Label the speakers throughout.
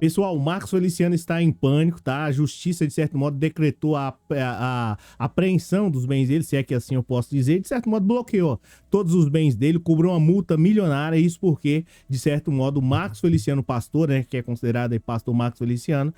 Speaker 1: Pessoal, o Marcos Feliciano está em pânico, tá? A justiça, de certo modo, decretou a apreensão dos bens dele, se é que assim eu posso dizer. De certo modo, bloqueou todos os bens dele, cobrou uma multa milionária. Isso porque, de certo modo, o Marcos Feliciano, pastor, né, que é considerado aí pastor Marcos Feliciano,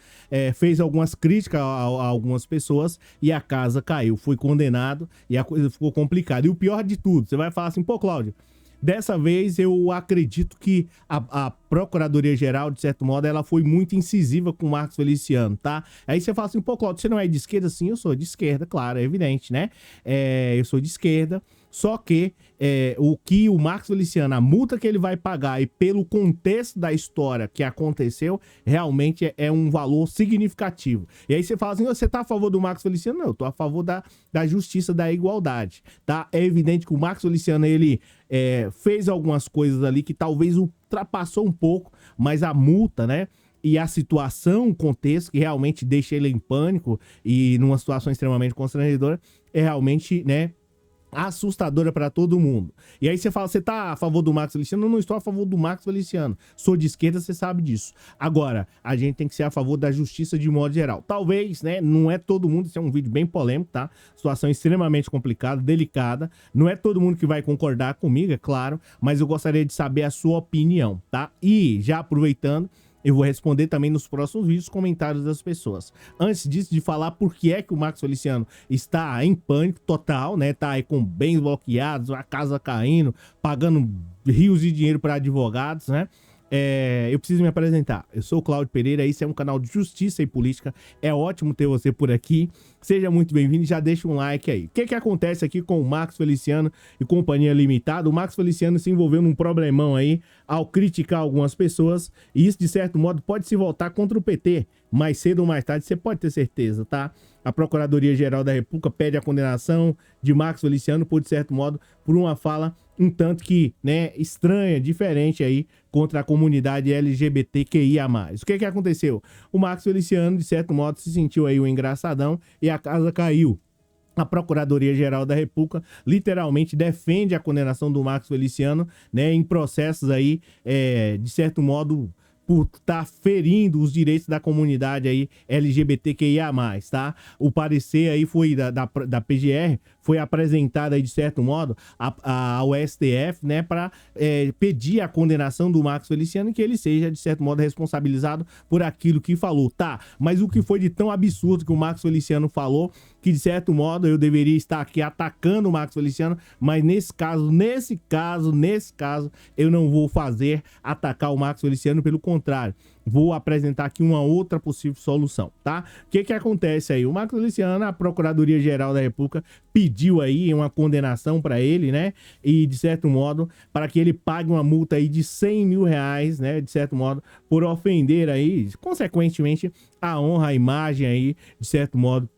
Speaker 1: fez algumas críticas a algumas pessoas e a casa caiu. Foi condenado e a coisa ficou complicada. E o pior de tudo, você vai falar assim, pô, Cláudio, dessa vez eu acredito que a Procuradoria-Geral, de certo modo, ela foi muito incisiva com o Marcos Feliciano, tá? Aí você fala assim, pô, Cláudio, você não é de esquerda? Sim, eu sou de esquerda, claro, é evidente, né? Eu sou de esquerda, só que o que o Marcos Feliciano, a multa que ele vai pagar e pelo contexto da história que aconteceu, realmente é um valor significativo. E aí você fala assim, você tá a favor do Marcos Feliciano? Não, eu tô a favor da justiça, da igualdade, tá? É evidente que o Marcos Feliciano, ele fez algumas coisas ali que talvez ultrapassou um pouco, mas a multa, né? E a situação, o contexto que realmente deixa ele em pânico e numa situação extremamente constrangedora, é realmente, né, assustadora para todo mundo. E aí você fala, você tá a favor do Marcos Feliciano? Eu não estou a favor do Marcos Feliciano. Sou de esquerda, você sabe disso. Agora, a gente tem que ser a favor da justiça de modo geral. Talvez, né, não é todo mundo, isso é um vídeo bem polêmico, tá? Situação extremamente complicada, delicada. Não é todo mundo que vai concordar comigo, é claro, mas eu gostaria de saber a sua opinião, tá? E já aproveitando, eu vou responder também nos próximos vídeos comentários das pessoas. Antes disso, de falar por que é que o Marcos Feliciano está em pânico total, né? Tá aí com bens bloqueados, a casa caindo, pagando rios de dinheiro para advogados, né? Eu preciso me apresentar. Eu sou o Cláudio Pereira, esse é um canal de justiça e política. É ótimo ter você por aqui. Seja muito bem-vindo e já deixa um like aí. O que acontece aqui com o Marcos Feliciano e Companhia Limitada? O Marcos Feliciano se envolveu num problemão aí ao criticar algumas pessoas e isso, de certo modo, pode se voltar contra o PT. Mais cedo ou mais tarde, você pode ter certeza, tá? A Procuradoria-Geral da República pede a condenação de Marcos Feliciano por, de certo modo, por uma fala um tanto que, né, estranha, diferente aí contra a comunidade LGBTQIA+. O que aconteceu? O Marcos Feliciano, de certo modo, se sentiu aí o engraçadão e a casa caiu. A Procuradoria-Geral da República literalmente defende a condenação do Marcos Feliciano, né, em processos aí, de certo modo, por estar ferindo os direitos da comunidade aí LGBTQIA+, tá? O parecer aí foi da PGR, foi apresentado aí, de certo modo, ao STF, né, para pedir a condenação do Marcos Feliciano e que ele seja, de certo modo, responsabilizado por aquilo que falou, tá? Mas o que foi de tão absurdo que o Marcos Feliciano falou, que, de certo modo, eu deveria estar aqui atacando o Marcos Feliciano, mas nesse caso, eu não vou atacar o Marcos Feliciano, pelo contrário, vou apresentar aqui uma outra possível solução, tá? O que acontece aí? O Marcos Feliciano, a Procuradoria-Geral da República pediu aí uma condenação para ele, né? E, de certo modo, para que ele pague uma multa aí de 100 mil reais, né? De certo modo, por ofender aí, consequentemente, a honra, a imagem aí, de certo modo,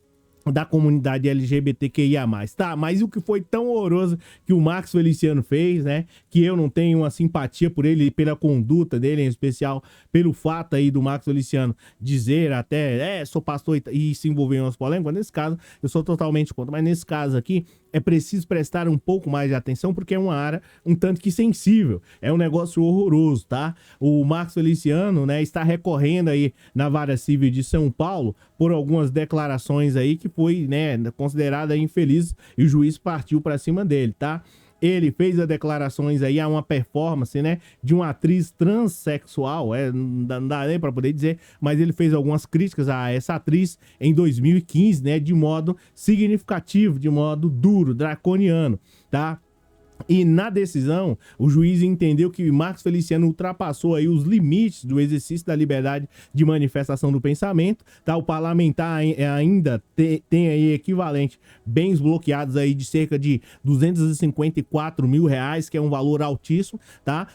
Speaker 1: da comunidade LGBTQIA+, tá? Mas o que foi tão horroroso que o Marcos Feliciano fez, né? Que eu não tenho uma simpatia por ele, pela conduta dele, em especial pelo fato aí do Marcos Feliciano dizer até, sou pastor e se envolver em umas polêmicas. Nesse caso, eu sou totalmente contra. Mas nesse caso aqui, é preciso prestar um pouco mais de atenção, porque é uma área um tanto que sensível. É um negócio horroroso, tá? O Marcos Feliciano, né, está recorrendo aí na Vara Civil de São Paulo por algumas declarações aí que foi, né, considerada infeliz e o juiz partiu para cima dele, tá? Ele fez as declarações aí a uma performance, né, de uma atriz transexual, não dá nem para poder dizer, mas ele fez algumas críticas a essa atriz em 2015, né, de modo significativo, de modo duro, draconiano, tá? E na decisão, o juiz entendeu que Marcos Feliciano ultrapassou aí os limites do exercício da liberdade de manifestação do pensamento, tá? O parlamentar ainda tem aí equivalente bens bloqueados aí de cerca de 254 mil reais, que é um valor altíssimo, tá?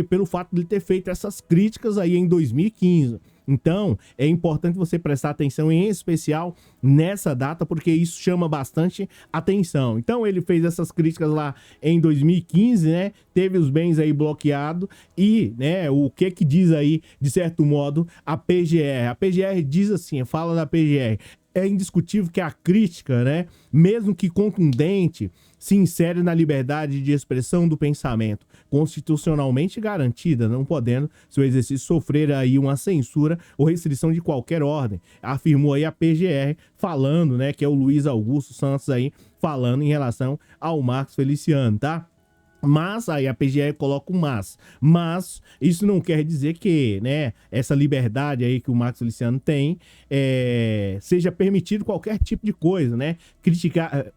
Speaker 1: Pelo fato de ele ter feito essas críticas aí em 2015. Então, é importante você prestar atenção, em especial nessa data, porque isso chama bastante atenção. Então, ele fez essas críticas lá em 2015, né? Teve os bens aí bloqueados e, né, o que diz aí, de certo modo, a PGR? A PGR diz assim, fala da PGR: é indiscutível que a crítica, né, mesmo que contundente, se insere na liberdade de expressão do pensamento, constitucionalmente garantida, não podendo seu exercício sofrer aí uma censura ou restrição de qualquer ordem, afirmou aí a PGR, falando, né, que é o Luiz Augusto Santos aí, falando em relação ao Marcos Feliciano, tá? Mas, aí a PGR coloca o mas isso não quer dizer que, né, essa liberdade aí que o Marcos Feliciano tem, seja permitido qualquer tipo de coisa, né, criticar,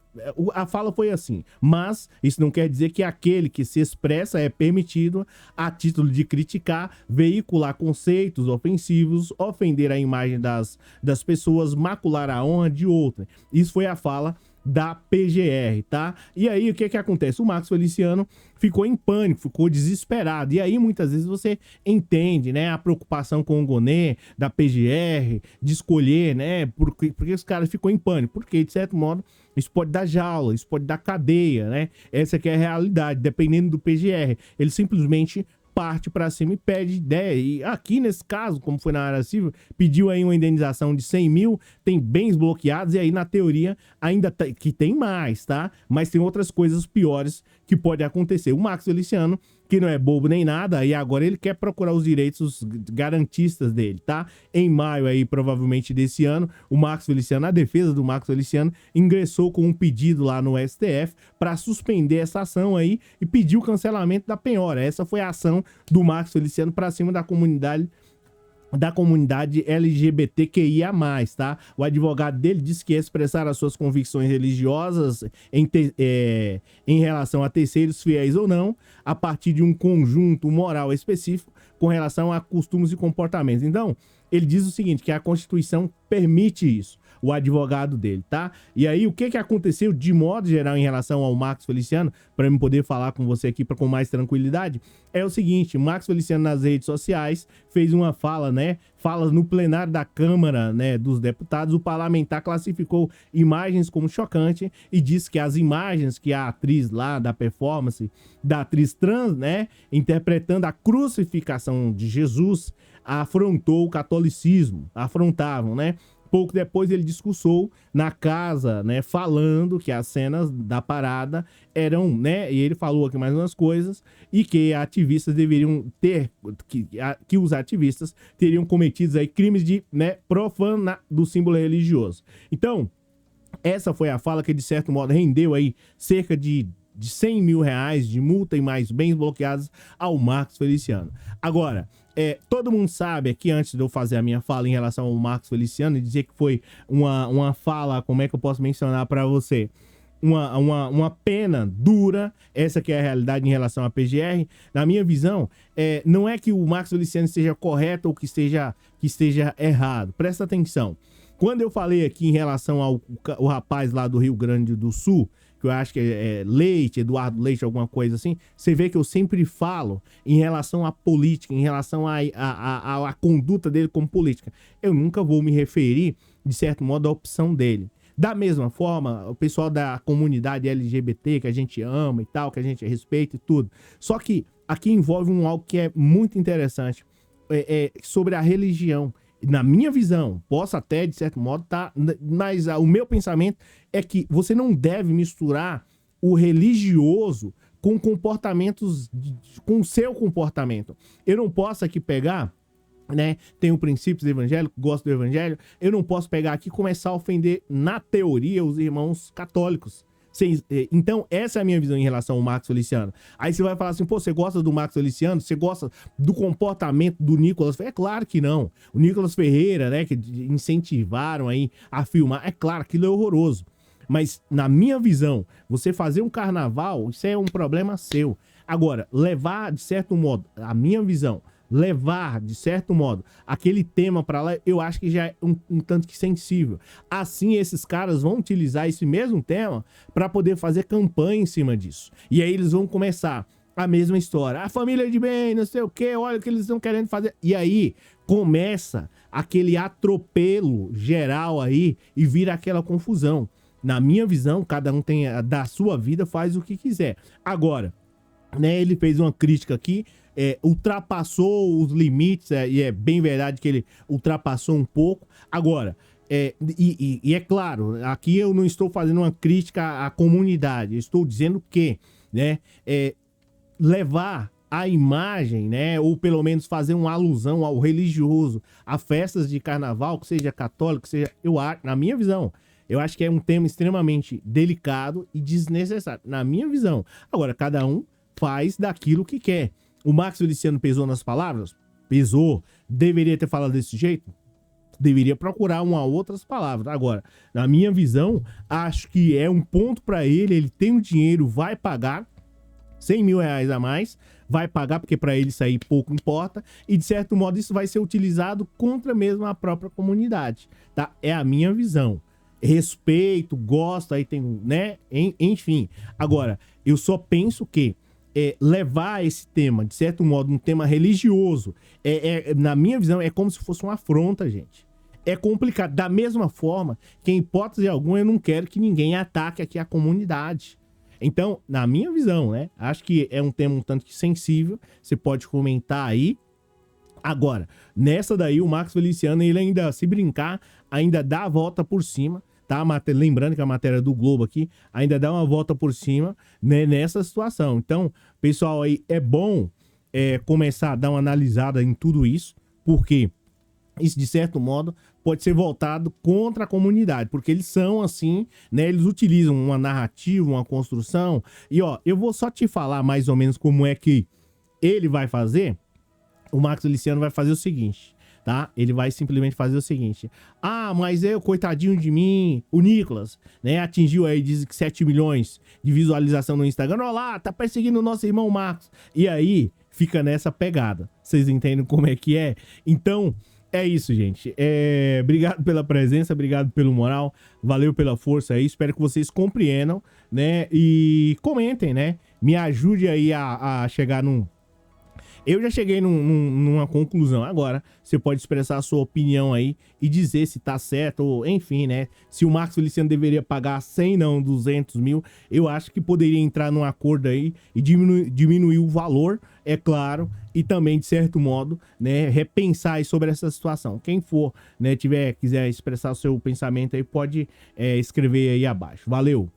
Speaker 1: a fala foi assim, mas isso não quer dizer que aquele que se expressa é permitido a título de criticar, veicular conceitos ofensivos, ofender a imagem das pessoas, macular a honra de outra. Isso foi a fala da PGR, tá? E aí, o que acontece? O Marcos Feliciano ficou em pânico, ficou desesperado. E aí, muitas vezes, você entende, né, a preocupação com o Gonê, da PGR, de escolher, né, porque os caras ficou em pânico. Porque, de certo modo, isso pode dar jaula, isso pode dar cadeia, né? Essa que é a realidade, dependendo do PGR. Ele simplesmente parte para cima e pede ideia. E aqui nesse caso, como foi na área civil, pediu aí uma indenização de 100 mil, tem bens bloqueados e aí na teoria ainda que tem mais, tá? Mas tem outras coisas piores que pode acontecer. O Marcos Feliciano, que não é bobo nem nada, e agora ele quer procurar os direitos garantistas dele, tá? Em maio aí, provavelmente desse ano, o Marcos Feliciano, a defesa do Marcos Feliciano, ingressou com um pedido lá no STF para suspender essa ação aí e pediu o cancelamento da penhora. Essa foi a ação do Marcos Feliciano para cima da comunidade LGBTQIA+, tá? O advogado dele disse que ia expressar as suas convicções religiosas em relação a terceiros fiéis ou não, a partir de um conjunto moral específico com relação a costumes e comportamentos. Então, ele diz o seguinte, que a Constituição permite isso, o advogado dele, tá? E aí, o que aconteceu de modo geral em relação ao Marcos Feliciano, para eu poder falar com você aqui com mais tranquilidade, é o seguinte, o Marcos Feliciano nas redes sociais fez uma fala, né? Fala no plenário da Câmara, né, dos Deputados, o parlamentar classificou imagens como chocante e disse que as imagens que a atriz lá da performance, da atriz trans, né, interpretando a crucificação de Jesus, afrontou o catolicismo, afrontavam, né? Pouco depois ele discursou na casa, né, falando que as cenas da parada eram, né, e ele falou aqui mais umas coisas, e que ativistas deveriam ter, que os ativistas teriam cometido aí crimes de, né, profana do símbolo religioso. Então, essa foi a fala que, de certo modo, rendeu aí cerca de 100 mil reais de multa e mais bens bloqueados ao Marcos Feliciano. Agora, todo mundo sabe aqui, antes de eu fazer a minha fala em relação ao Marcos Feliciano, e dizer que foi uma fala, como é que eu posso mencionar para você? Uma pena dura, essa que é a realidade em relação à PGR. Na minha visão, não é que o Marcos Feliciano esteja correto ou que esteja errado. Presta atenção. Quando eu falei aqui em relação ao rapaz lá do Rio Grande do Sul, que eu acho que é Leite, Eduardo Leite, alguma coisa assim, você vê que eu sempre falo em relação à política, em relação à conduta dele como política. Eu nunca vou me referir, de certo modo, à opção dele. Da mesma forma, o pessoal da comunidade LGBT, que a gente ama e tal, que a gente respeita e tudo. Só que aqui envolve algo que é muito interessante, sobre a religião. Na minha visão, posso até, de certo modo, tá, mas o meu pensamento é que você não deve misturar o religioso com comportamentos, com o seu comportamento. Eu não posso aqui pegar, né, tenho princípios evangélicos, gosto do evangelho, eu não posso pegar aqui e começar a ofender, na teoria, os irmãos católicos. Então, essa é a minha visão em relação ao Marcos Feliciano. Aí você vai falar assim, pô, você gosta do Marcos Feliciano? Você gosta do comportamento do Nicolas Ferreira? É claro que não. O Nicolas Ferreira, né, que incentivaram aí a filmar, é claro, aquilo é horroroso. Mas, na minha visão, você fazer um carnaval, isso é um problema seu. Agora, levar, de certo modo, a minha visão, levar, de certo modo, aquele tema para lá, eu acho que já é um tanto que sensível. Assim, esses caras vão utilizar esse mesmo tema para poder fazer campanha em cima disso. E aí eles vão começar a mesma história. A família de bem, não sei o que, olha o que eles estão querendo fazer. E aí começa aquele atropelo geral aí e vira aquela confusão. Na minha visão, cada um tem da sua vida, faz o que quiser. Agora, né, ele fez uma crítica aqui, ultrapassou os limites, e é bem verdade que ele ultrapassou um pouco. Agora, E é claro, aqui eu não estou fazendo uma crítica à comunidade, eu estou dizendo que, né, levar a imagem, né, ou pelo menos fazer uma alusão ao religioso, a festas de carnaval, que seja católico, seja, eu acho, na minha visão, eu acho que é um tema extremamente delicado e desnecessário, na minha visão. Agora, cada um faz daquilo que quer. O Max Feliciano pesou nas palavras? Pesou. Deveria ter falado desse jeito? Deveria procurar uma outras palavras. Agora, na minha visão, acho que é um ponto para ele. Ele tem o dinheiro, vai pagar 100 mil reais a mais, vai pagar porque para ele sair pouco importa. E de certo modo isso vai ser utilizado contra mesmo a própria comunidade, tá? É a minha visão. Respeito, gosto, aí tem, né? Enfim. Agora, eu só penso que levar esse tema, de certo modo, um tema religioso, na minha visão, é como se fosse uma afronta, gente. É complicado. Da mesma forma que, em hipótese alguma, eu não quero que ninguém ataque aqui a comunidade. Então, na minha visão, né? Acho que é um tema um tanto que sensível. Você pode comentar aí. Agora, nessa daí, o Max Feliciano, ele ainda, se brincar, ainda dá a volta por cima, tá? Lembrando que a matéria do Globo aqui ainda dá uma volta por cima, né, nessa situação. Então, pessoal, aí é bom começar a dar uma analisada em tudo isso, porque isso, de certo modo, pode ser voltado contra a comunidade, porque eles são assim, né? Eles utilizam uma narrativa, uma construção. E, ó, eu vou só te falar mais ou menos como é que ele vai fazer. O Max Feliciano vai fazer o seguinte, tá? Ele vai simplesmente fazer o seguinte. Ah, mas coitadinho de mim, o Nicolas, né? Atingiu aí, diz que 7 milhões de visualização no Instagram. Olha lá, tá perseguindo o nosso irmão Marcos. E aí, fica nessa pegada. Vocês entendem como é que é? Então, é isso, gente. Obrigado pela presença, obrigado pelo moral, valeu pela força aí. Espero que vocês compreendam, né? E comentem, né? Me ajude aí a chegar num... Eu já cheguei numa conclusão. Agora, você pode expressar a sua opinião aí e dizer se tá certo, ou enfim, né? Se o Marcos Feliciano deveria pagar 100, não, 200 mil. Eu acho que poderia entrar num acordo aí e diminuir o valor, é claro, e também, de certo modo, né, repensar aí sobre essa situação. Quem for, né, quiser expressar o seu pensamento aí, pode escrever aí abaixo. Valeu!